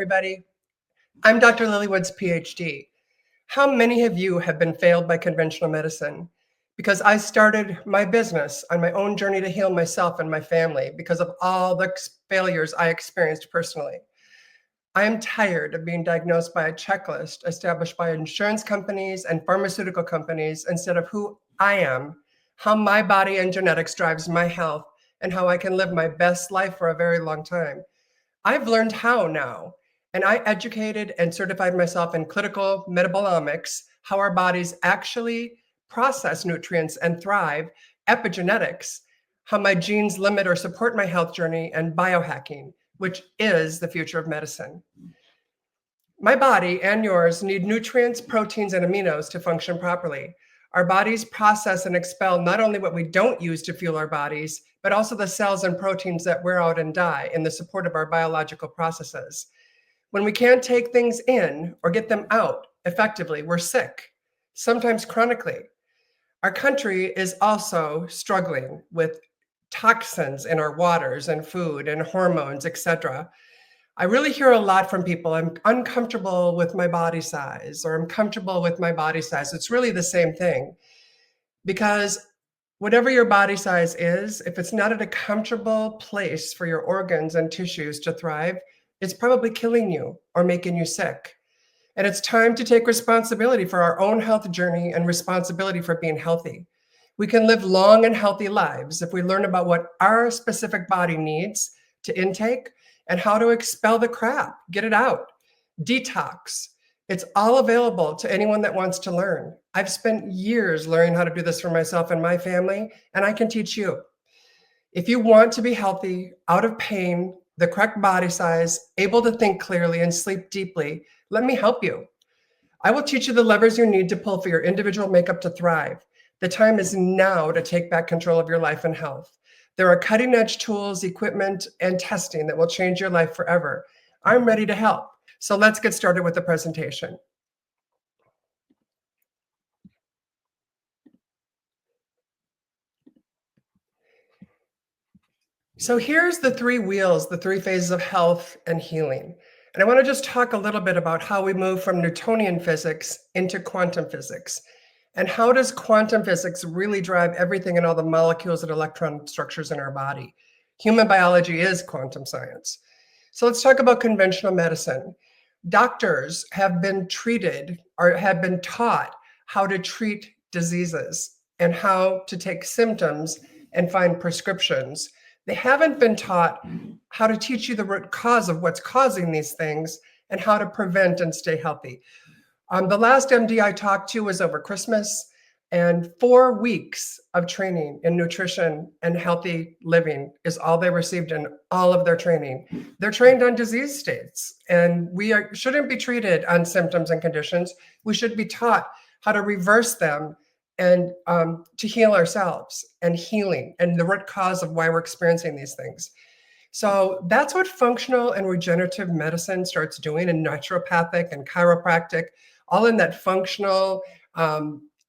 everybody. I'm Dr. Lily Woods, PhD. How many of you have been failed by conventional medicine? Because I started my business on my own journey to heal myself and my family because of all the failures I experienced personally. I am tired of being diagnosed by a checklist established by insurance companies and pharmaceutical companies instead of who I am, how my body and genetics drives my health, and how I can live my best life for a very long time. I've learned how now, and I educated and certified myself in clinical metabolomics, how our bodies actually process nutrients and thrive, epigenetics, how my genes limit or support my health journey, and biohacking, which is the future of medicine. My body and yours need nutrients, proteins, and aminos to function properly. Our bodies process and expel not only what we don't use to fuel our bodies, but also the cells and proteins that wear out and die in the support of our biological processes. When we can't take things in or get them out effectively, we're sick, sometimes chronically. Our country is also struggling with toxins in our waters and food and hormones, etc. I really hear a lot from people, I'm uncomfortable with my body size, or I'm comfortable with my body size. It's really the same thing, because whatever your body size is, if it's not at a comfortable place for your organs and tissues to thrive, it's probably killing you or making you sick. And it's time to take responsibility for our own health journey and responsibility for being healthy. We can live long and healthy lives if we learn about what our specific body needs to intake and how to expel the crap, get it out, detox. It's all available to anyone that wants to learn. I've spent years learning how to do this for myself and my family, and I can teach you. If you want to be healthy, out of pain, the correct body size, able to think clearly and sleep deeply, let me help you. I will teach you the levers you need to pull for your individual makeup to thrive. The time is now to take back control of your life and health. There are cutting-edge tools, equipment, and testing that will change your life forever. I'm ready to help. So let's get started with the presentation. So here's the three wheels, the three phases of health and healing. And I want to just talk a little bit about how we move from Newtonian physics into quantum physics. And how does quantum physics really drive everything and all the molecules and electron structures in our body? Human biology is quantum science. So let's talk about conventional medicine. Doctors have been treated or have been taught how to treat diseases and how to take symptoms and find prescriptions. They haven't been taught how to teach you the root cause of what's causing these things and how to prevent and stay healthy. The last MD I talked to was over Christmas, and 4 weeks of training in nutrition and healthy living is all they received in all of their training. They're trained on disease states, and shouldn't be treated on symptoms and conditions. We should be taught how to reverse them and to heal ourselves, and healing and the root cause of why we're experiencing these things. So that's what functional and regenerative medicine starts doing, and naturopathic and chiropractic, all in that functional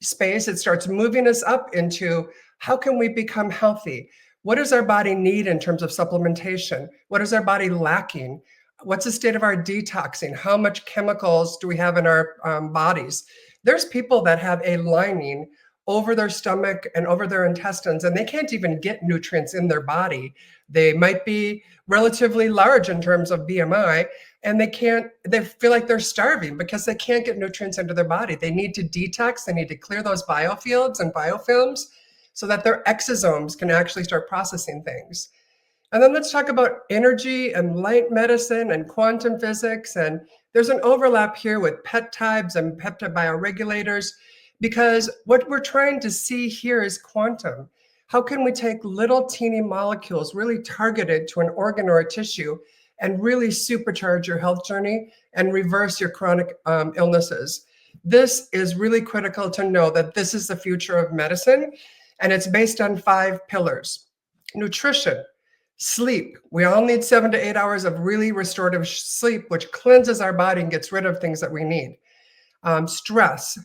space. It starts moving us up into how can we become healthy? What does our body need in terms of supplementation? What is our body lacking? What's the state of our detoxing? How much chemicals do we have in our bodies? There's people that have a lining over their stomach and over their intestines, and they can't even get nutrients in their body. They might be relatively large in terms of BMI, and they feel like they're starving because they can't get nutrients into their body. They need to detox, they need to clear those biofields and biofilms so that their exosomes can actually start processing things. And then let's talk about energy and light medicine and quantum physics. And there's an overlap here with peptides and peptide bioregulators, because what we're trying to see here is quantum. How can we take little teeny molecules really targeted to an organ or a tissue and really supercharge your health journey and reverse your chronic illnesses? This is really critical to know that this is the future of medicine, and it's based on 5 pillars. Nutrition, sleep. We all need 7 to 8 hours of really restorative sleep, which cleanses our body and gets rid of things that we need. Stress.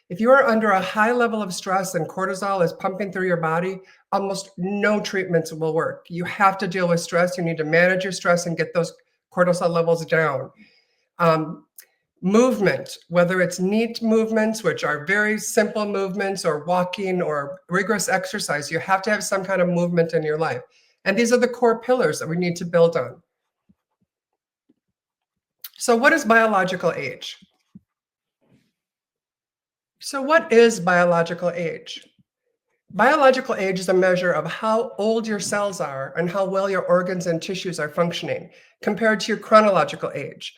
If you are under a high level of stress and cortisol is pumping through your body, almost no treatments will work. You have to deal with stress. You need to manage your stress and get those cortisol levels down. Um, Movement, whether it's neat movements, which are very simple movements, or walking or rigorous exercise, you have to have some kind of movement in your life. And these are the core pillars that we need to build on. So what is biological age? So what is biological age? Biological age is a measure of how old your cells are and how well your organs and tissues are functioning compared to your chronological age.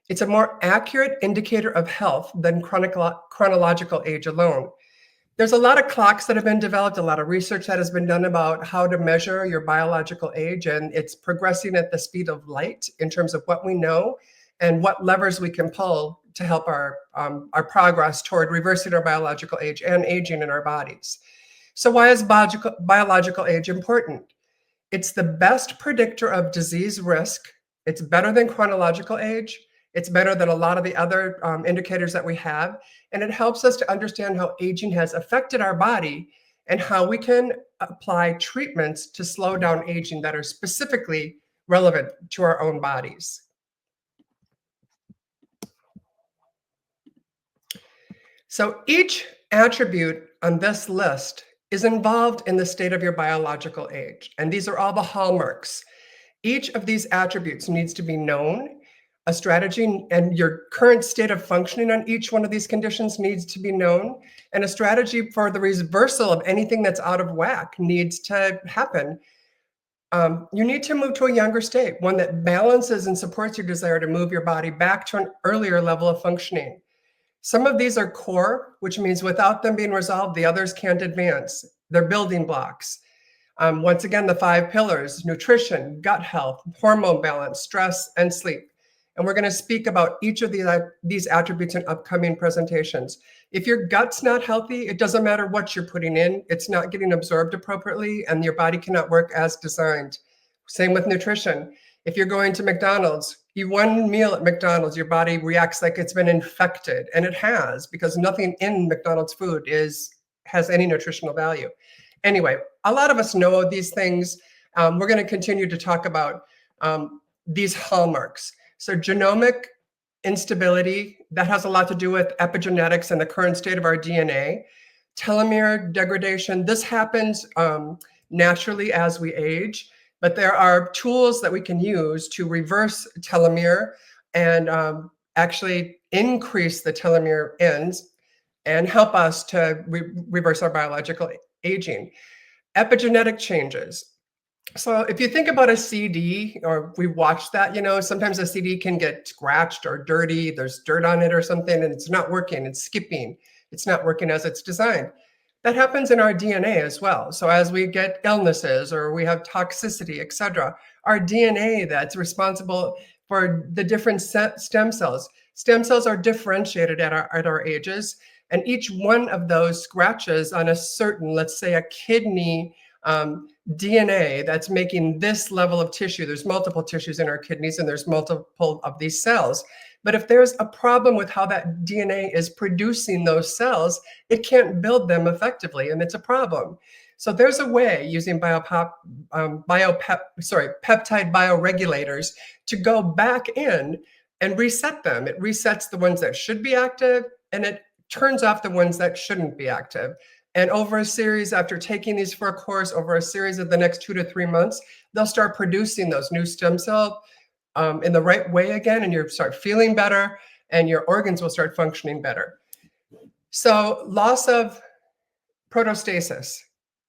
It's a more accurate indicator of health than chronological age alone. There's a lot of clocks that have been developed, a lot of research that has been done about how to measure your biological age, and it's progressing at the speed of light in terms of what we know and what levers we can pull to help our progress toward reversing our biological age and aging in our bodies. So why is biological age important? It's the best predictor of disease risk. It's better than chronological age. It's better than a lot of the other indicators that we have. And it helps us to understand how aging has affected our body and how we can apply treatments to slow down aging that are specifically relevant to our own bodies. So each attribute on this list is involved in the state of your biological age. And these are all the hallmarks. Each of these attributes needs to be known. A strategy and your current state of functioning on each one of these conditions needs to be known. And a strategy for the reversal of anything that's out of whack needs to happen. You need to move to a younger state, one that balances and supports your desire to move your body back to an earlier level of functioning. Some of these are core, which means without them being resolved, the others can't advance. They're building blocks. Once again, the 5 pillars: nutrition, gut health, hormone balance, stress, and sleep. And we're going to speak about each of these attributes in upcoming presentations. If your gut's not healthy, it doesn't matter what you're putting in. It's not getting absorbed appropriately, and your body cannot work as designed. Same with nutrition. If you're going to McDonald's, eat one meal at McDonald's, your body reacts like it's been infected, and it has, because nothing in McDonald's food has any nutritional value. Anyway, a lot of us know these things. We're going to continue to talk about these hallmarks. So genomic instability, that has a lot to do with epigenetics and the current state of our DNA. Telomere degradation, this happens naturally as we age, but there are tools that we can use to reverse telomere and actually increase the telomere ends and help us to reverse our biological aging. Epigenetic changes. So if you think about a CD, or we watch that, sometimes a CD can get scratched or dirty, there's dirt on it or something, and it's not working, it's skipping, it's not working as it's designed. That happens in our DNA as well. So as we get illnesses or we have toxicity, etc., our DNA that's responsible for the different stem cells are differentiated at our ages. And each one of those scratches on a certain, let's say a kidney DNA that's making this level of tissue. There's multiple tissues in our kidneys and there's multiple of these cells. But if there's a problem with how that DNA is producing those cells, it can't build them effectively, and it's a problem. So there's a way using peptide bioregulators to go back in and reset them. It resets the ones that should be active, and it turns off the ones that shouldn't be active. And over a series, after taking these for a course, over a series of the next 2 to 3 months, they'll start producing those new stem cells in the right way again, and you start feeling better, and your organs will start functioning better. So loss of protostasis,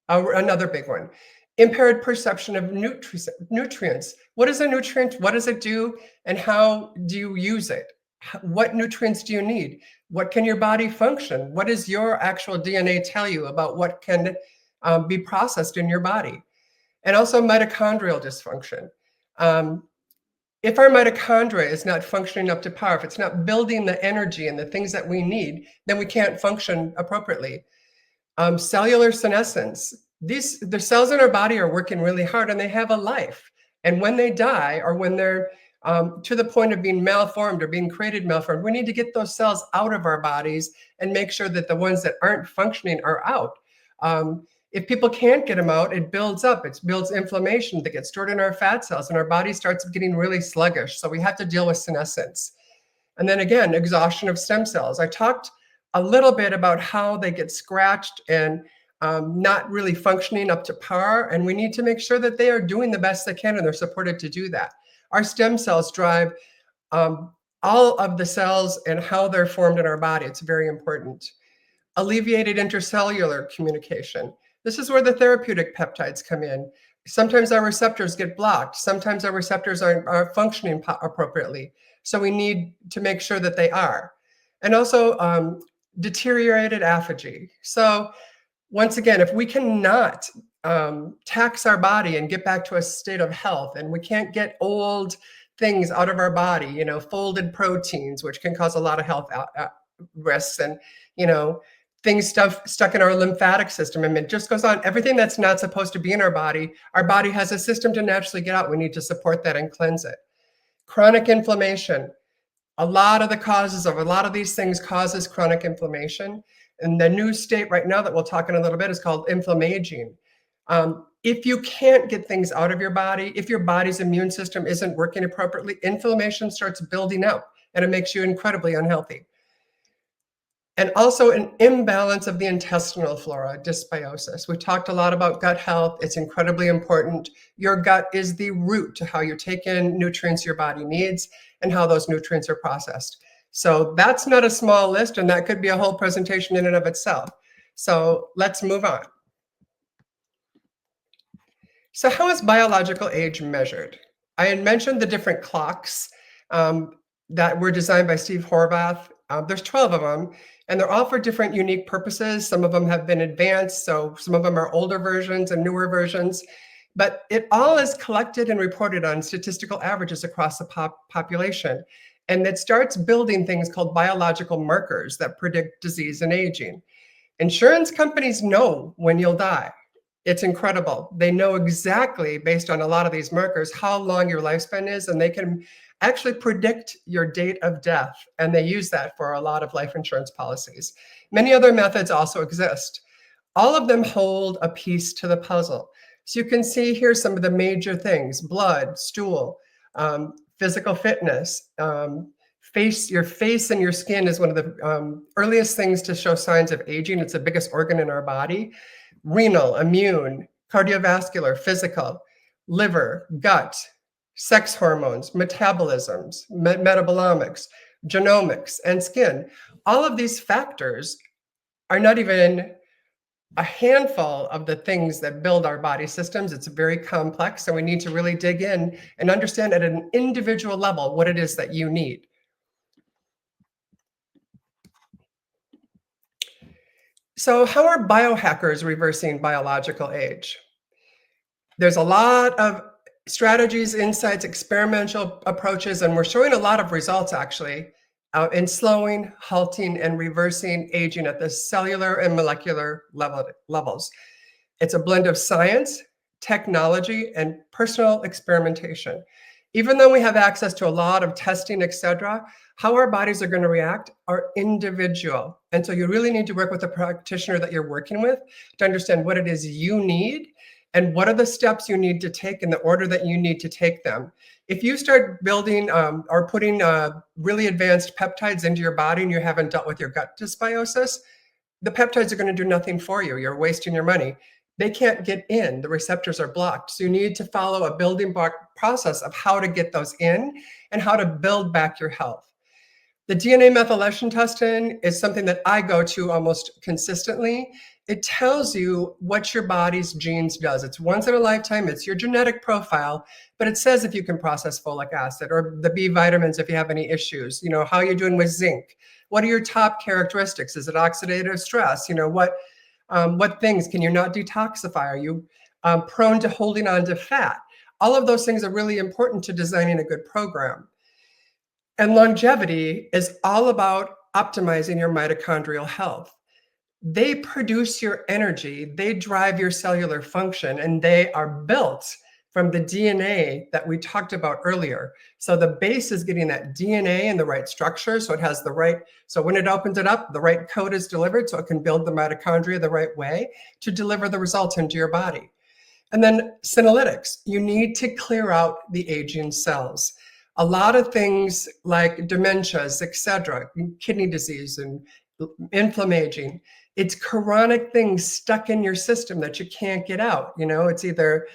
another big one. Impaired perception of nutrients. What is a nutrient? What does it do? And how do you use it? What nutrients do you need? What can your body function? What does your actual DNA tell you about what can be processed in your body? And also mitochondrial dysfunction. If our mitochondria is not functioning up to par, if it's not building the energy and the things that we need, then we can't function appropriately. Cellular senescence. The cells in our body are working really hard and they have a life. And when they die, or when they're to the point of being malformed or being created malformed, we need to get those cells out of our bodies and make sure that the ones that aren't functioning are out. If people can't get them out, it builds up. It builds inflammation that gets stored in our fat cells, and our body starts getting really sluggish. So we have to deal with senescence. And then again, exhaustion of stem cells. I talked a little bit about how they get scratched and not really functioning up to par. And we need to make sure that they are doing the best they can and they're supported to do that. Our stem cells drive all of the cells and how they're formed in our body. It's very important. Alleviated intercellular communication. This is where the therapeutic peptides come in. Sometimes our receptors get blocked. Sometimes our receptors aren't functioning appropriately. So we need to make sure that they are. And also deteriorated aphagy. So once again, if we cannot tax our body and get back to a state of health, and we can't get old things out of our body, folded proteins, which can cause a lot of health risks, and, things stuck in our lymphatic system, and it just goes on. Everything that's not supposed to be in our body has a system to naturally get out. We need to support that and cleanse it. Chronic inflammation. A lot of the causes of a lot of these things causes chronic inflammation. And the new state right now that we'll talk in a little bit is called inflammaging. If you can't get things out of your body, if your body's immune system isn't working appropriately, inflammation starts building up and it makes you incredibly unhealthy. And also an imbalance of the intestinal flora, dysbiosis. We talked a lot about gut health. It's incredibly important. Your gut is the root to how you take in nutrients your body needs and how those nutrients are processed. So that's not a small list, and that could be a whole presentation in and of itself. So let's move on. So how is biological age measured? I had mentioned the different clocks that were designed by Steve Horvath. There's 12 of them, and they're all for different unique purposes. Some of them have been advanced, so some of them are older versions and newer versions. But it all is collected and reported on statistical averages across the population. And it starts building things called biological markers that predict disease and aging. Insurance companies know when you'll die. It's incredible. They know exactly, based on a lot of these markers, how long your lifespan is, and they can actually predict your date of death. And they use that for a lot of life insurance policies. Many other methods also exist. All of them hold a piece to the puzzle. So you can see here some of the major things: blood, stool, physical fitness, your face and your skin is one of the earliest things to show signs of aging. It's the biggest organ in our body. Renal, immune, cardiovascular, physical, liver, gut, sex hormones, metabolisms, metabolomics, genomics, and skin. All of these factors are not even a handful of the things that build our body systems. It's very complex, so we need to really dig in and understand at an individual level what it is that you need. So how are biohackers reversing biological age? There's a lot of strategies, insights, experimental approaches, and we're showing a lot of results actually in slowing, halting, and reversing aging at the cellular and molecular levels. It's a blend of science, technology, and personal experimentation. Even though we have access to a lot of testing, etc., how our bodies are going to react are individual. And so you really need to work with the practitioner that you're working with to understand what it is you need and what are the steps you need to take in the order that you need to take them. If you start building or putting really advanced peptides into your body and you haven't dealt with your gut dysbiosis, the peptides are going to do nothing for you. You're wasting your money. They can't get in. The receptors are blocked. So you need to follow a building block process of how to get those in and how to build back your health. The DNA methylation testing is something that I go to almost consistently. It tells you what your body's genes does. It's once in a lifetime. It's your genetic profile, but it says if you can process folic acid or the B vitamins if you have any issues, how you're doing with zinc. What are your top characteristics? Is it oxidative stress? What things can you not detoxify? Are you prone to holding on to fat? All of those things are really important to designing a good program. And longevity is all about optimizing your mitochondrial health. They produce your energy, they drive your cellular function, and they are built from the DNA that we talked about earlier. So the base is getting that DNA in the right structure, so it has the right, so when it opens it up, the right code is delivered so it can build the mitochondria the right way to deliver the results into your body. And then senolytics, you need to clear out the aging cells. A lot of things like dementias, etc., kidney disease and inflammation, it's chronic things stuck in your system that you can't get out. It's either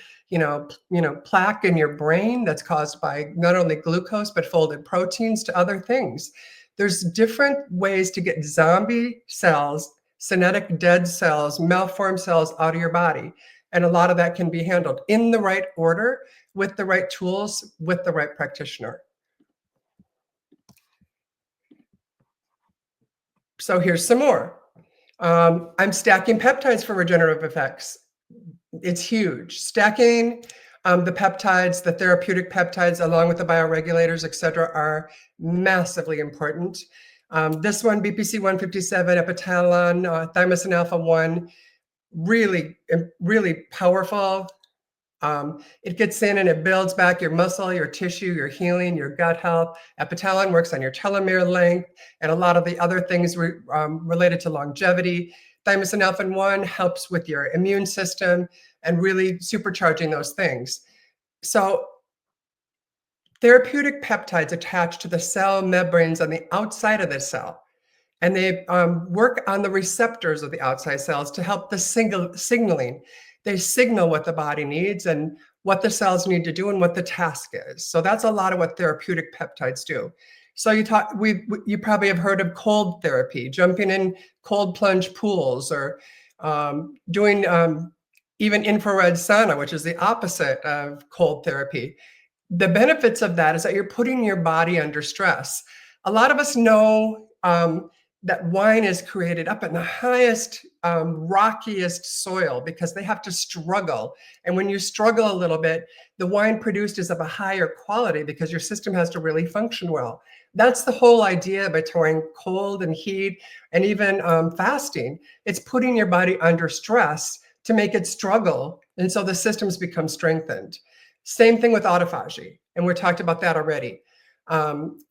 plaque in your brain that's caused by not only glucose but folded proteins to other things. There's different ways to get zombie cells, senescent dead cells, malformed cells out of your body. And a lot of that can be handled in the right order, with the right tools, with the right practitioner. So here's some more. I'm stacking peptides for regenerative effects. It's huge. Stacking the peptides, the therapeutic peptides, along with the bioregulators, et cetera, are massively important. This one, BPC 157, epitalon, thymosin alpha-1, really, really powerful. It gets in and it builds back your muscle, your tissue, your healing, your gut health. Epitalon works on your telomere length and a lot of the other things related to longevity. Thymosin alpha-1 helps with your immune system and really supercharging those things. So therapeutic peptides attach to the cell membranes on the outside of the cell. And they work on the receptors of the outside cells to help the signaling. They signal what the body needs and what the cells need to do and what the task is. So that's a lot of what therapeutic peptides do. So you probably have heard of cold therapy, jumping in cold plunge pools, or doing even infrared sauna, which is the opposite of cold therapy. The benefits of that is that you're putting your body under stress. A lot of us know that wine is created up in the highest, rockiest soil because they have to struggle. And when you struggle a little bit, the wine produced is of a higher quality because your system has to really function well. That's the whole idea between cold and heat and even fasting. It's putting your body under stress to make it struggle. And so the systems become strengthened. Same thing with autophagy. And we talked about that already.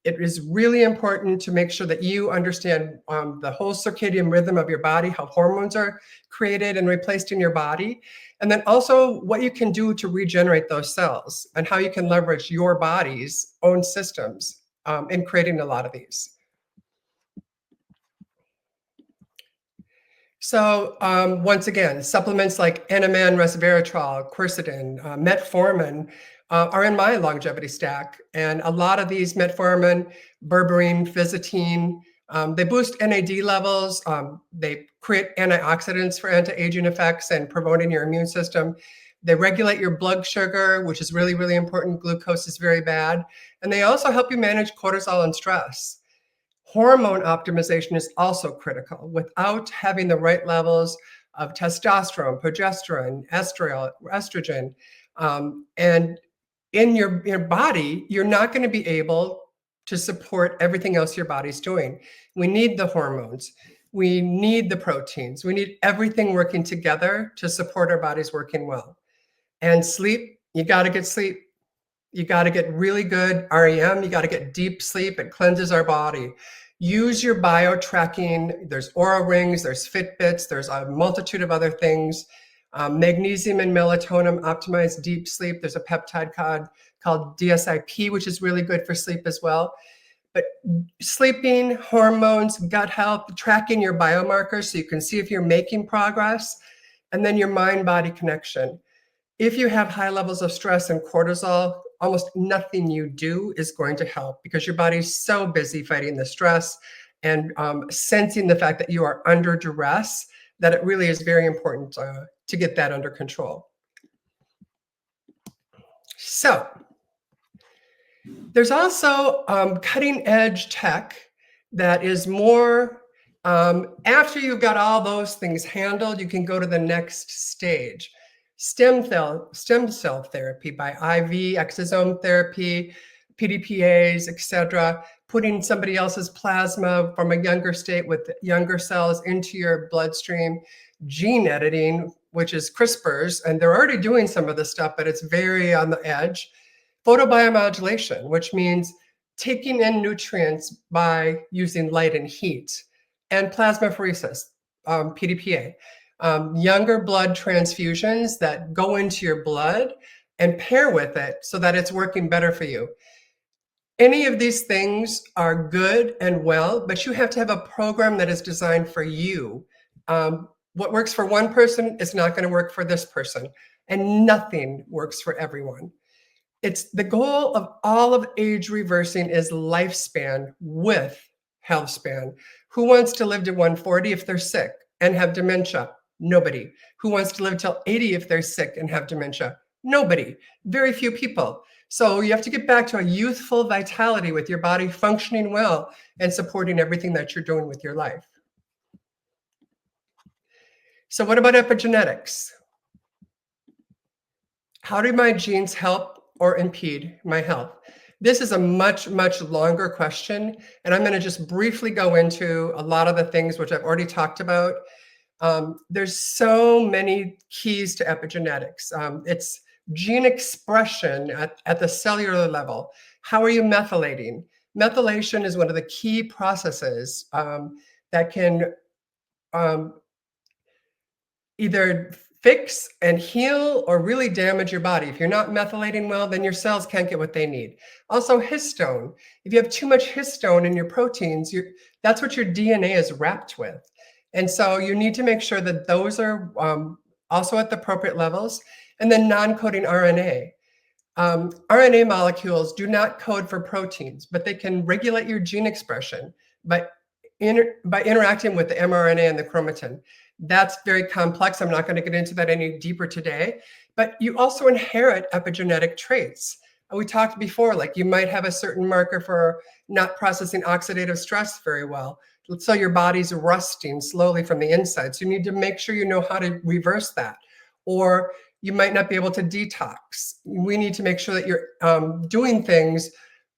It is really important to make sure that you understand the whole circadian rhythm of your body, how hormones are created and replaced in your body, and then also what you can do to regenerate those cells and how you can leverage your body's own systems in creating a lot of these. So once again, supplements like NMN, resveratrol, quercetin, metformin are in my longevity stack. And a lot of these metformin, berberine, physotine, they boost NAD levels. They create antioxidants for anti-aging effects and promoting your immune system. They regulate your blood sugar, which is really, really important. Glucose is very bad. And they also help you manage cortisol and stress. Hormone optimization is also critical. Without having the right levels of testosterone, progesterone, estrogen, and in your body, you're not going to be able to support everything else your body's doing. We need the hormones. We need the proteins. We need everything working together to support our bodies working well. And sleep, you got to get sleep. You got to get really good REM. You got to get deep sleep. It cleanses our body. Use your bio tracking. There's Oura rings, there's Fitbits, there's a multitude of other things. Magnesium and melatonin optimize deep sleep. There's a peptide called DSIP, which is really good for sleep as well. But sleeping, hormones, gut health, tracking your biomarkers so you can see if you're making progress, and then your mind-body connection. If you have high levels of stress and cortisol, almost nothing you do is going to help because your body's so busy fighting the stress and sensing the fact that you are under duress, that it really is very important to get that under control. So there's also cutting edge tech that is more, after you've got all those things handled, you can go to the next stage. Stem cell therapy by IV, exosome therapy, PDPAs, etc., putting somebody else's plasma from a younger state with younger cells into your bloodstream, gene editing, which is CRISPRs, and they're already doing some of this stuff, but it's very on the edge. Photobiomodulation, which means taking in nutrients by using light and heat, and plasmapheresis, PDPA, younger blood transfusions that go into your blood and pair with it so that it's working better for you. Any of these things are good and well, but you have to have a program that is designed for you. What works for one person is not going to work for this person, and nothing works for everyone. It's the goal of all of age reversing is lifespan with health span. Who wants to live to 140 if they're sick and have dementia? Nobody. Who wants to live till 80 if they're sick and have dementia? Nobody. Very few people. So you have to get back to a youthful vitality with your body functioning well and supporting everything that you're doing with your life. So what about epigenetics? How do my genes help or impede my health? This is a much, much longer question, and I'm going to just briefly go into a lot of the things which I've already talked about. There's so many keys to epigenetics. It's gene expression at the cellular level. How are you methylating? Methylation is one of the key processes that can either fix and heal or really damage your body. If you're not methylating well, then your cells can't get what they need. Also, histone. If you have too much histone in your proteins, that's what your DNA is wrapped with. And so you need to make sure that those are also at the appropriate levels. And then non-coding RNA. RNA molecules do not code for proteins, but they can regulate your gene expression by interacting with the mRNA and the chromatin. That's very complex. I'm not going to get into that any deeper today, but you also inherit epigenetic traits. We talked before, like you might have a certain marker for not processing oxidative stress very well. So your body's rusting slowly from the inside. So you need to make sure you know how to reverse that. Or you might not be able to detox. We need to make sure that you're doing things,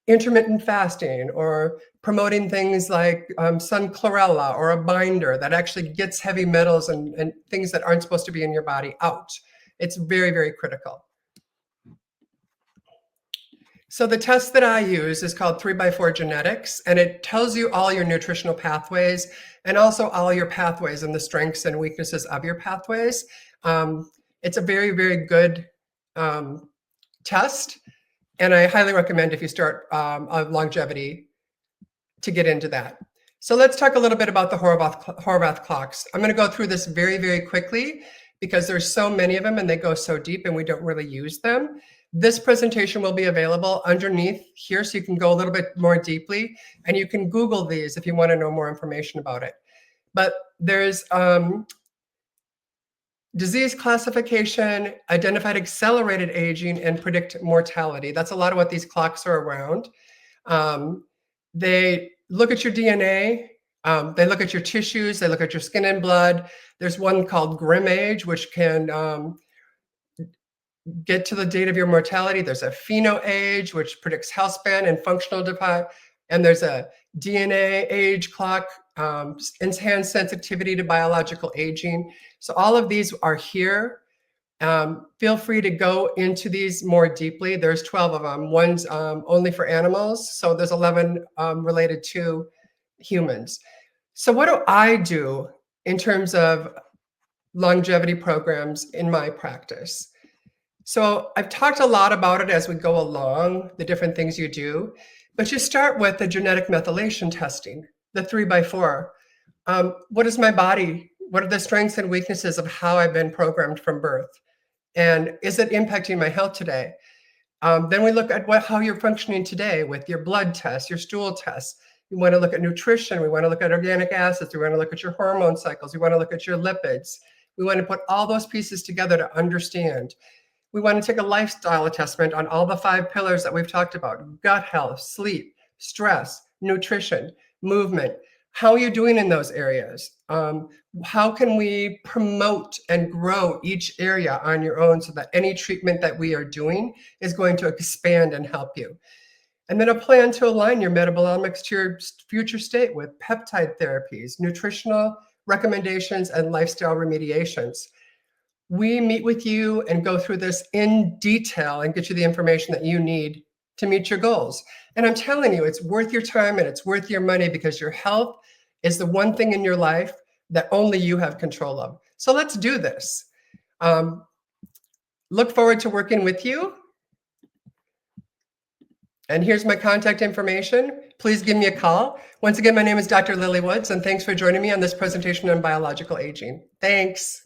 intermittent fasting, or promoting things like sun chlorella or a binder that actually gets heavy metals and things that aren't supposed to be in your body out. It's very, very critical. So the test that I use is called 3x4 genetics, and it tells you all your nutritional pathways and also all your pathways and the strengths and weaknesses of your pathways. It's a very, very good test, and I highly recommend if you start on longevity to get into that. So let's talk a little bit about the Horvath clocks. I'm going to go through this very, very quickly because there's so many of them and they go so deep and we don't really use them. This presentation will be available underneath here, so you can go a little bit more deeply, and you can Google these if you want to know more information about it. But there's disease classification, identified accelerated aging, and predict mortality. That's a lot of what these clocks are around. They look at your DNA, they look at your tissues, they look at your skin and blood. There's one called Grim Age, which can get to the date of your mortality. There's a Pheno Age, which predicts health span and functional decline. And there's a DNA age clock, enhanced sensitivity to biological aging. So all of these are here. Feel free to go into these more deeply. There's 12 of them. One's only for animals. So there's 11 related to humans. So what do I do in terms of longevity programs in my practice? So I've talked a lot about it as we go along, the different things you do, but you start with the genetic methylation testing, the 3x4. What is my body? What are the strengths and weaknesses of how I've been programmed from birth? And is it impacting my health today? Then we look at how you're functioning today with your blood tests, your stool tests. We want to look at nutrition. We want to look at organic acids. We want to look at your hormone cycles. We want to look at your lipids. We want to put all those pieces together to understand. We want to take a lifestyle assessment on all the 5 pillars that we've talked about: gut health, sleep, stress, nutrition, movement. How are you doing in those areas? How can we promote and grow each area on your own so that any treatment that we are doing is going to expand and help you? And then a plan to align your metabolomics to your future state with peptide therapies, nutritional recommendations, and lifestyle remediations. we meet with you and go through this in detail and get you the information that you need to meet your goals. And I'm telling you, it's worth your time and it's worth your money, because your health is the one thing in your life that only you have control of. So let's do this. Look forward to working with you. And here's my contact information. Please give me a call. Once again, my name is Dr. Lily Woods, and thanks for joining me on this presentation on biological aging. Thanks.